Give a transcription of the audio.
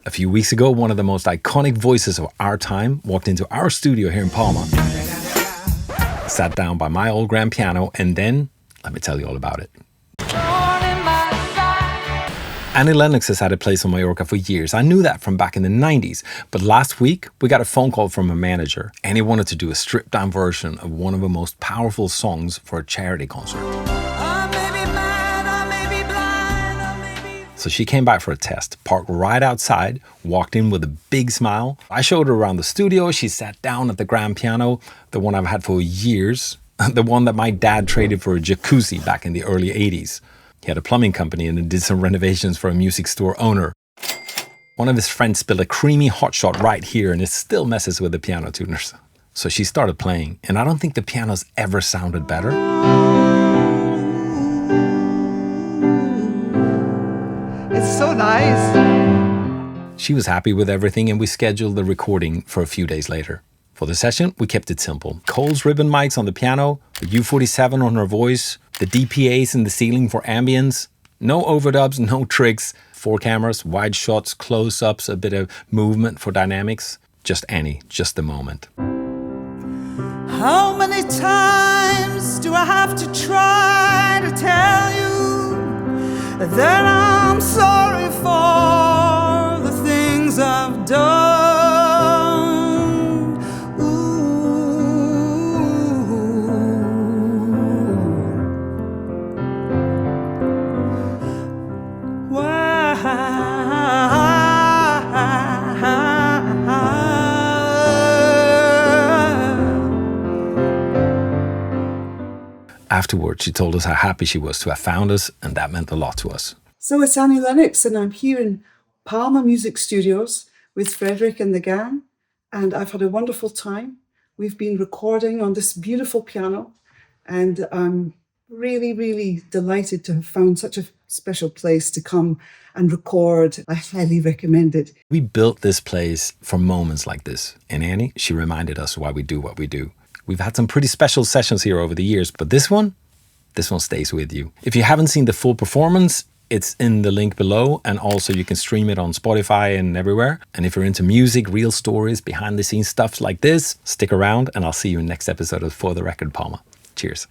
A few weeks ago, one of the most iconic voices of our time walked into our studio here in Palma, sat down by my old grand piano, and then, let me tell you all about it. Annie Lennox has had a place on Mallorca for years. I knew that from back in the 90s. But last week, we got a phone call from her manager. Annie wanted to do a stripped-down version of one of her most powerful songs for a charity concert. So she came back for a test, parked right outside, walked in with a big smile. I showed her around the studio. She sat down at the grand piano, the one I've had for years, the one that my dad traded for a jacuzzi back in the early 80s. He had a plumbing company and did some renovations for a music store owner. One of his friends spilled a creamy hot shot right here, and it still messes with the piano tuners. So she started playing, and I don't think the piano's ever sounded better. It's so nice. She was happy with everything, and we scheduled the recording for a few days later. For the session, we kept it simple. Cole's ribbon mics on the piano, the U47 on her voice, the DPAs in the ceiling for ambience. No overdubs, no tricks. 4 cameras, wide shots, close-ups, a bit of movement for dynamics. Just Annie, just the moment. How many times do I have to try to tell you that I'm sorry for the things I've done? Afterwards, she told us how happy she was to have found us, and that meant a lot to us. So it's Annie Lennox, and I'm here in Palma Music Studios with Frederick and the gang, and I've had a wonderful time. We've been recording on this beautiful piano, and I'm really, really delighted to have found such a special place to come and record. I highly recommend it. We built this place for moments like this, and Annie, she reminded us why we do what we do. We've had some pretty special sessions here over the years, but this one stays with you. If you haven't seen the full performance, it's in the link below, and also you can stream it on Spotify and everywhere. And if you're into music, real stories, behind the scenes stuff like this, stick around, and I'll see you in next episode of For the Record Palma. Cheers.